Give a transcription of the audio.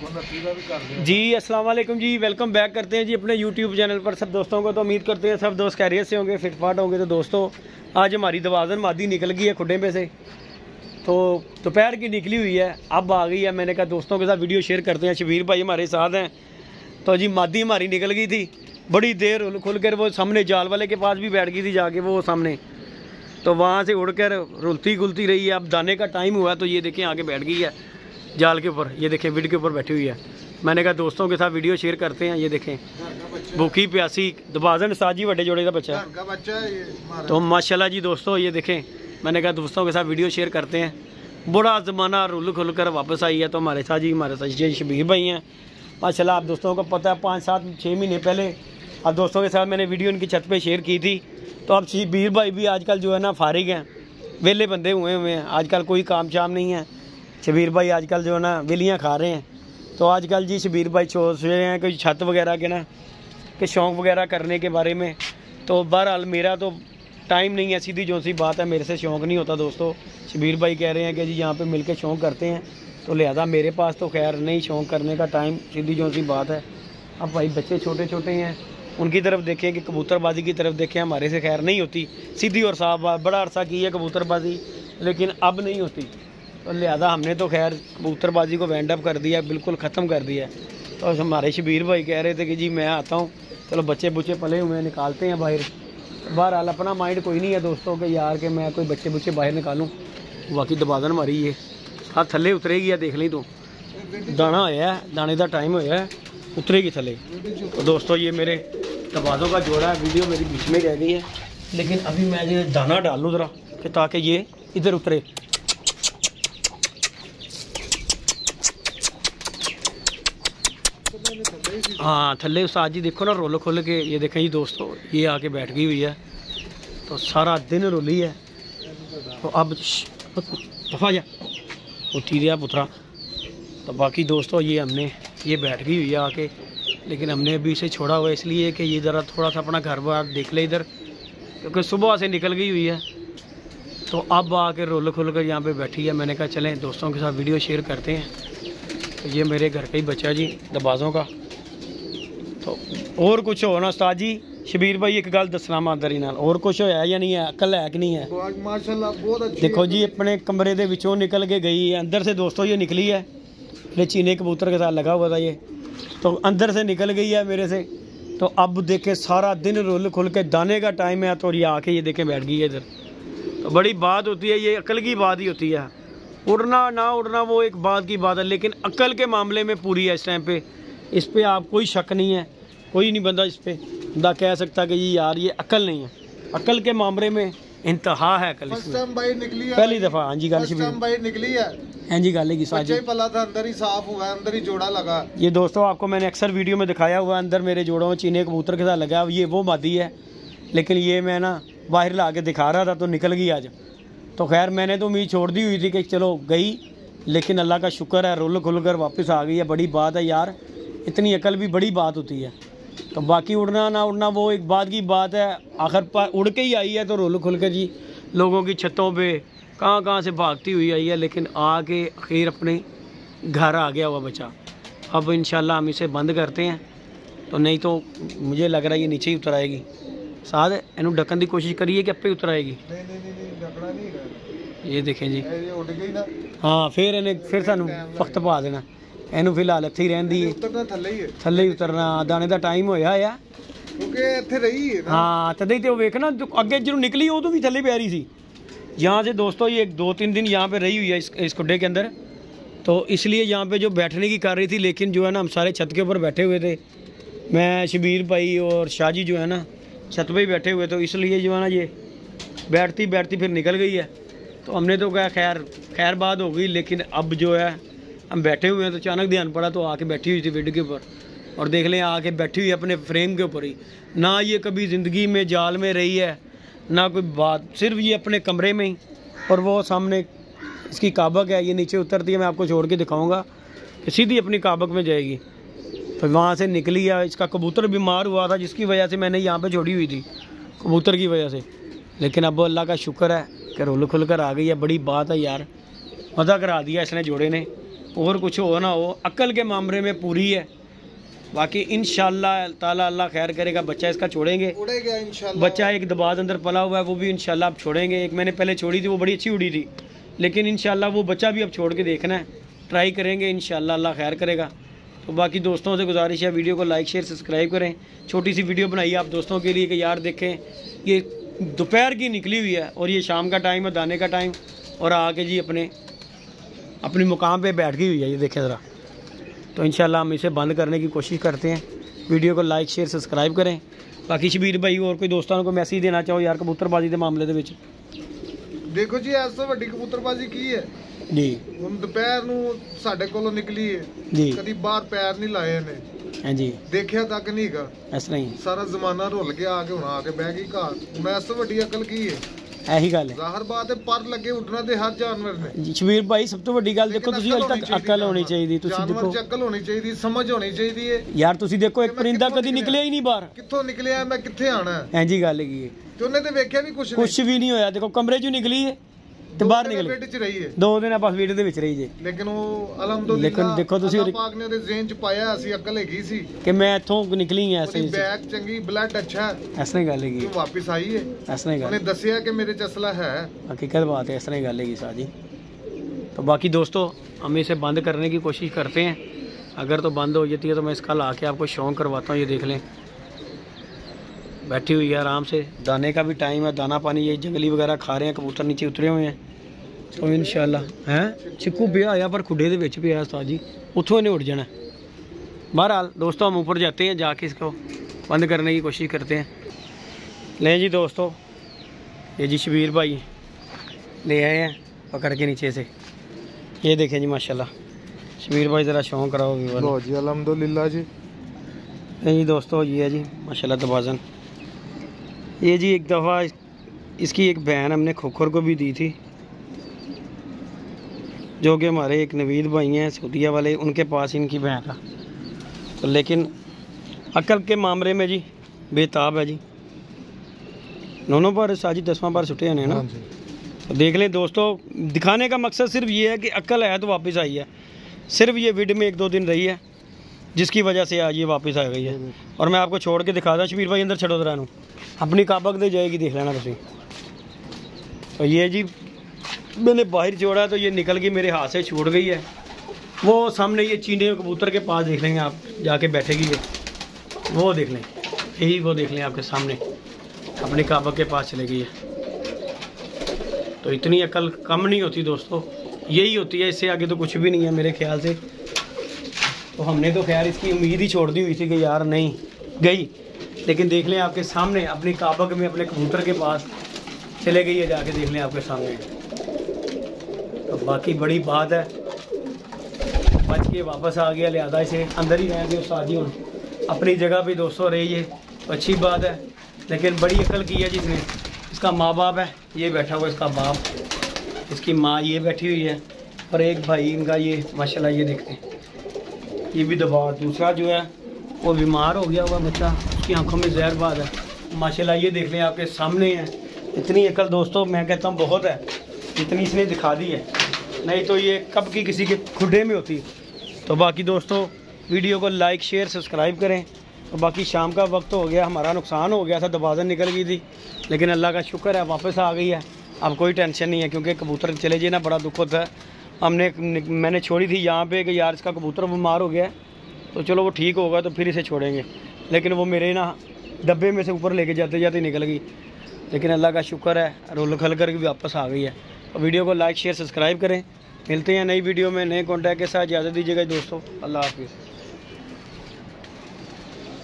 जी अस्सलाम वालेकुम जी, welcome back करते हैं जी अपने यूट्यूब चैनल पर सब दोस्तों को। तो उम्मीद करते हैं सब दोस्त खैरियत से होंगे, फिटफाट होंगे। तो दोस्तों आज हमारी दवाजन मादी निकल गई है खुड्डे पे से, तो दोपहर की निकली हुई है, अब आ गई है। मैंने कहा दोस्तों के साथ वीडियो शेयर करते हैं। शबीर भाई हमारे साथ हैं। तो जी मादी हमारी निकल गई थी, बड़ी देर खुल कर वो सामने जाल वाले के पास भी बैठ गई थी जाके वो सामने, तो वहाँ से उड़कर रुलती गुलती रही है। अब दाने का टाइम हुआ तो ये देखें आके बैठ गई है जाल के ऊपर, ये देखें विड के ऊपर बैठी हुई है। मैंने कहा दोस्तों के साथ वीडियो शेयर करते हैं। ये देखें भूखी प्यासी दबाजन साजी बड़े जोड़े का बच्चा है। तो माशाल्लाह जी दोस्तों ये देखें, मैंने कहा दोस्तों के साथ वीडियो शेयर करते हैं। बड़ा ज़माना रुल खुल कर वापस आई है। तो हमारे साथ जी शबीर भाई हैं माशाल्लाह। आप दोस्तों को पता है 5-7-6 महीने पहले अब दोस्तों के साथ मैंने वीडियो इनकी छत पे शेयर की थी। तो अब शबीर भाई भी आजकल जो है ना फारिग हैं, वेले बंदे हुए हैं। आजकल कोई काम शाम नहीं है। शबीर भाई आजकल जो है ना वेलियाँ खा रहे हैं। तो आजकल जी शबीर भाई सोच रहे हैं कोई छत वगैरह के ना कि शौक़ वगैरह करने के बारे में। तो बहरहाल मेरा तो टाइम नहीं है, सीधी जो सी बात है, मेरे से शौक़ नहीं होता दोस्तों। शबीर भाई कह रहे हैं कि जी यहाँ पे मिलके शौक़ करते हैं, तो लिहाजा मेरे पास तो खैर नहीं शौक़ करने का टाइम, सीधी जो सी बात है। अब भाई बच्चे छोटे छोटे हैं, उनकी तरफ देखें कि कबूतरबाजी की तरफ देखें, हमारे से खैर नहीं होती सीधी और साफ बात। बड़ा अरसा की है कबूतरबाजी, लेकिन अब नहीं होती। तो लिहाजा हमने तो खैर कबूतरबाजी को वाइंड अप कर दिया, बिल्कुल ख़त्म कर दिया। तो हमारे शबीर भाई कह रहे थे कि जी मैं आता हूँ, चलो बच्चे बुच्चे पले हुए निकालते हैं बाहर। बहरहाल अपना माइंड कोई नहीं है दोस्तों कि यार कि मैं कोई बच्चे बुच्चे बाहर निकालूँ। बाकी दबादन हमारी ये हाँ थले उतरेगी है, देख ली तो दाना होया है, दाने का टाइम होया है, उतरेगी थले। तो दोस्तों ये मेरे दबादों का जोड़ा है, वीडियो मेरी बीच में रह गई है, लेकिन अभी मैं ये दाना डाल लूँ ज़रा कि ताकि ये इधर उतरे। हाँ थले उस्ताद जी देखो ना रोल खोल के, ये देखें जी दोस्तों ये आके बैठ गई हुई है। तो सारा दिन रोली है। तो अब दफा जा उठी दिया पुत्रा। तो बाकी दोस्तों ये हमने ये बैठ गई हुई है आके, लेकिन हमने अभी इसे छोड़ा हुआ इसलिए कि ये ज़रा थोड़ा सा अपना घर बार देख ले इधर, क्योंकि सुबह से निकल गई हुई है। तो अब आके रोल खोल कर यहाँ पे बैठी है। मैंने कहा चलें दोस्तों के साथ वीडियो शेयर करते हैं। तो ये मेरे घर का ही बच्चा जी दबाजों का। तो और कुछ हो ना उस्ताद जी शबीर भाई एक गल दसना मादरी नाल, और कुछ होया या नहीं है, अकल है कि नहीं है? माशाल्लाह बहुत अच्छी। देखो जी अपने कमरे के विचों निकल के गई है, अंदर से दोस्तों ये निकली है, ये चीने कबूतर के साथ लगा हुआ था ये, तो अंदर से निकल गई है मेरे से। तो अब देखे सारा दिन रुल खुल के दाने का टाइम है, तो ये आके ये देखे बैठ गई है इधर। तो बड़ी बात होती है, ये अकल की बात ही होती है। उड़ना ना उड़ना वो एक बात की बात है, लेकिन अकल के मामले में पूरी है इस टाइम पे। इस पर आप कोई शक नहीं है, कोई नहीं बंदा इस पर बंदा कह सकता कि जी यार ये अकल नहीं है। अकल के मामले में इंतहा है अकल इसमें। पहली दफ़ा हाँ जी गल निकली है। हाँ जी गल की साजी पला था, अंदर ही साफ हुआ, अंदर ही जोड़ा लगा। ये दोस्तों आपको मैंने अक्सर वीडियो में दिखाया हुआ, अंदर मेरे जोड़ों में चीने कबूतर के साथ लगा। ये वो मादी है, लेकिन ये मैं ना बाहर ला के दिखा रहा था तो निकल गई आज। तो खैर मैंने तो उम्मीद छोड़ दी हुई थी कि चलो गई, लेकिन अल्लाह का शुक्र है रुल खुल कर वापस आ गई है। बड़ी बात है यार, इतनी अकल भी बड़ी बात होती है। तो बाकी उड़ना ना उड़ना वो एक बात की बात है, आखिर पर उड़ के ही आई है। तो रुल खुल कर जी लोगों की छतों पे कहाँ से भागती हुई आई है, लेकिन आके आखिर अपने घर आ गया हुआ बच्चा। अब इंशाल्लाह हम इसे बंद करते हैं, तो नहीं तो मुझे लग रहा है ये नीचे ही उतर आएगी। साथ इनू ढकन की कोशिश करिए कि अपे उतर आएगी। ये देखें जी हाँ फिर सानू वक्त पा देना। इनू फिलहाल इत्थे ही रहन दी थले ही उतरना, दाने का टाइम होया है हाँ तदे तो वेख ना अगे जो निकली उदों भी थले प्यारी सी। यहाँ से दोस्तों ये 2-3 दिन यहाँ पे रही हुई है इस खुड्डे के अंदर। तो इसलिए यहाँ पे जो बैठने की कर रही थी, लेकिन जो है ना हम सारे छत के ऊपर बैठे हुए थे, मैं शबीर भाई और शाहजी जो है ना छत पे ही बैठे हुए, तो इसलिए जो है ना ये बैठती बैठती फिर निकल गई है। तो हमने तो कहा खैर बात हो गई, लेकिन अब जो है हम बैठे हुए हैं तो अचानक ध्यान पड़ा तो आके बैठी हुई थी बेड के ऊपर, और देख लें आके बैठी हुई अपने फ्रेम के ऊपर ही। ना ये कभी ज़िंदगी में जाल में रही है ना कोई बात, सिर्फ ये अपने कमरे में ही। और वो सामने इसकी काबक है, ये नीचे उतरती है, मैं आपको छोड़ के दिखाऊंगा कि सीधी अपनी काबक में जाएगी। तो वहाँ से निकली है। इसका कबूतर बीमार हुआ था, जिसकी वजह से मैंने यहाँ पे छोड़ी हुई थी कबूतर की वजह से, लेकिन अब अल्लाह का शुक्र है कि रुल खुल कर आ गई है। बड़ी बात है यार, मज़ा करा दिया इसने जोड़े ने। और कुछ हो ना हो, अक्ल के मामले में पूरी है। बाकी इंशाल्लाह ताला अल्लाह खैर करेगा, बच्चा इसका छोड़ेंगे, उड़ेगा इंशाल्लाह। बच्चा एक दबाद अंदर पला हुआ है, वो भी इंशाल्लाह अब छोड़ेंगे। एक मैंने पहले छोड़ी थी, वो बड़ी अच्छी उड़ी थी, लेकिन इंशाल्लाह वो बच्चा भी अब छोड़ के देखना है, ट्राई करेंगे, इंशाल्लाह अल्लाह खैर करेगा। तो बाकी दोस्तों से गुजारिश है, वीडियो को लाइक शेयर सब्सक्राइब करें। छोटी सी वीडियो बनाई है आप दोस्तों के लिए कि यार देखें, ये दोपहर की निकली हुई है और ये शाम का टाइम है, दाने का टाइम, और आके जी अपनी मुकाम पे बैठ गई हुई है, ये देखें ज़रा। तो इंशाल्लाह हम इसे बंद करने की कोशिश करते हैं। वीडियो को लाइक शेयर सब्सक्राइब करें। बाकी शबीर भाई और कोई दोस्तों को मैसेज देना चाहो यार कबूतरबाजी के मामले ਦੇ ਵਿੱਚ? देखो जी, ऐसा ਵੱਡੀ ਕਬੂਤਰਬਾਜ਼ੀ ਕੀ ਹੈ जी। ਹੁਣ ਦੁਪਹਿਰ ਨੂੰ ਸਾਡੇ ਕੋਲੋਂ ਨਿਕਲੀ ਹੈ जी ਕਦੀ ਬਾਹਰ ਪੈਰ ਨਹੀਂ ਲਾਏ ਨੇ, हाँ जी, ਦੇਖਿਆ ਤੱਕ ਨਹੀਂ ਹੈਗਾ। इस तरह ही ਸਾਰਾ ਜ਼ਮਾਨਾ ਰੁੱਲ ਗਿਆ, ਆ ਕੇ ਹੁਣ ਆ ਕੇ ਬਹਿ ਗਈ ਘਰ। ਹੁਣ ਇਸ ਤੋਂ ਵੱਡੀ ਅਕਲ ਕੀ ਹੈ? यही गल है ਜ਼ਾਹਰ ਬਾਤ ਹੈ, ਪਰ ਲੱਗੇ ਉੱਡਣਾ ਤੇ ਹਰ ਜਾਨਵਰ ਨੇ। जी। शबीर भाई सब तो वड्डी गल देखो, तुसी अज तक अकल होनी चाहिए, तुसी ਜਾਨਵਰ देखो ਚ ਅਕਲ ਹੋਣੀ ਚਾਹੀਦੀ, ਸਮਝ ਹੋਣੀ ਚਾਹੀਦੀ ਹੈ। यार तुसी देखो, एक परिंदा कदी निकलिया ही नहीं बाहर। ਕਿੱਥੋਂ ਨਿਕਲਿਆ, ਮੈਂ ਕਿੱਥੇ ਆਣਾ ਹੈ? ऐ जी गल है, ਤੇ ਉਹਨੇ ਤੇ ਵੇਖਿਆ ਵੀ ਕੁਛ कुछ भी नहीं होया। देखो कमरे चो निकली है तो बाहर निकली, ਬੈੱਡ 'ਚ ਰਹੀ ਹੈ, 2 दिन बस वीडियो ਦੇ ਵਿੱਚ ਰਹੀ ਜੇ। ਲੇਕਿन ਉਹ ਅਲਹਮਦੁਲਿਲਾ ਲੇਕਿਨ ਦੇਖੋ ਤੁਸੀਂ ਅੱਲਾਹ ਪਾਕ ਨੇ ਉਹਦੇ ਜ਼ੇਨ 'ਚ ਪਾਇਆ ਸੀ, ਅਕਲ ਹੈਗੀ ਸੀ। कि मैं इथों निकली है ऐसे ਉਹਦੀ ਬੈਕ ਚੰਗੀ, ਬਲੱਡ ਅੱਛਾ ਹੈ, इस तरह गल है, ਉਹ ਵਾਪਸ ਆਈ ਹੈ। इस तरह ਉਹਨੇ गल ਦੱਸਿਆ ਕਿ ਮੇਰੇ 'ਚ ਅਸਲਾ ਹੈ। हकीकत बात है, इस तरह गल है साजी। तो बाकी दोस्तों हम इसे बंद करने की कोशिश करते हैं। अगर तो बंद हो जाती है तो मैं इसका ला के आपको शौक करवाता हूँ। ये देख लें, बैठी हुई है आराम से। दाने का भी टाइम है, दाना पानी ये जंगली वगैरह खा रहे हैं, कबूतर नीचे उतरे हुए हैं। तो इंशाल्लाह हैं चिक्कू पिया आया पर खुडे दे विच पिया उस्ताद जी, उतों इन्हें उड़ जाना। बहरहाल दोस्तों हम ऊपर जाते हैं, जाके इसको बंद करने की कोशिश करते हैं। लें जी दोस्तों, ये जी शबीर भाई ले आए हैं पकड़ के नीचे से। ये देखें जी माशाल्लाह, शबीर भाई ज़रा शौक कराओ व्यूअर। लो जी अल्हम्दुलिल्लाह जी। नहीं जी दोस्तों, ये है जी माशाल्लाह तवाज़न। ये जी एक दफ़ा इसकी एक बहन हमने खोखर को भी दी थी, जो कि हमारे एक नवीद भाई हैं सऊदीया वाले, उनके पास इनकी बहन था। तो लेकिन अकल के मामले में जी बेताब है जी। दोनों बार साजी 10वां बार छुट्टे हैं ना। तो देख लें दोस्तों, दिखाने का मकसद सिर्फ ये है कि अकल है तो वापस आई है। सिर्फ ये विड में 1-2 दिन रही है, जिसकी वजह से आज ये वापस आ गई है। और मैं आपको छोड़ के दिखा दा, शबीर भाई अंदर छड़ो जरा नू, अपनी काबक दे जाएगी, देख लेना तुसी। तो ये जी मैंने बाहर छोड़ा तो ये निकल गई, मेरे हाथ से छूट गई है। वो सामने ये चीने कबूतर के पास देख लेंगे आप, जाके बैठेगी ये, वो देख लें, यही वो देख लें आपके सामने, अपनी काबक के पास चले गई है। तो इतनी अकल कम नहीं होती दोस्तों, यही होती है, इससे आगे तो कुछ भी नहीं है मेरे ख्याल से। तो हमने तो खैर इसकी उम्मीद ही छोड़ दी हुई थी कि यार नहीं गई, लेकिन देख लें आपके सामने अपनी काबक में अपने कबूतर के पास चले गई है, जाके देख लें आपके सामने। तो बाकी बड़ी बात है, बच के वापस आ गया, लिहाजा इसे अंदर ही रह गए उस्ताद जी। अपनी जगह पे दोस्तों रही है, अच्छी बात है, लेकिन बड़ी अकल की है जिसने। इसका माँ बाप है, ये बैठा हुआ इसका बाप, इसकी माँ ये बैठी हुई है, और एक भाई इनका ये माशाल्लाह ये देखते हैं, ये भी दबा। दूसरा जो है वो बीमार हो गया हुआ बच्चा, उसकी आंखों में जहर बात है माशाल्लाह। ये देख लें आपके सामने है। इतनी अकल दोस्तों मैं कहता हूँ बहुत है, जितनी इसने दिखा दी है, नहीं तो ये कब की किसी के खुडे में होती। तो बाकी दोस्तों वीडियो को लाइक शेयर सब्सक्राइब करें। और बाकी शाम का वक्त हो गया, हमारा नुकसान हो गया था, दबाजन निकल गई थी, लेकिन अल्लाह का शुक्र है वापस आ गई है। अब कोई टेंशन नहीं है, क्योंकि कबूतर चले जाए ना बड़ा दुख होता है। मैंने छोड़ी थी यहाँ पे कि यार इसका कबूतर बीमार हो गया है, तो चलो वो ठीक होगा तो फिर इसे छोड़ेंगे, लेकिन वो मेरे ना डब्बे में से ऊपर लेके जाते जाते निकल गई। लेकिन अल्लाह का शुक्र है रोल खल कर भी वापस आ गई है। तो वीडियो को लाइक शेयर सब्सक्राइब करें। मिलते हैं नई वीडियो में नए कॉन्टैक्ट के साथ। इजाज़त दीजिएगा दोस्तों, अल्लाह हाफिज़।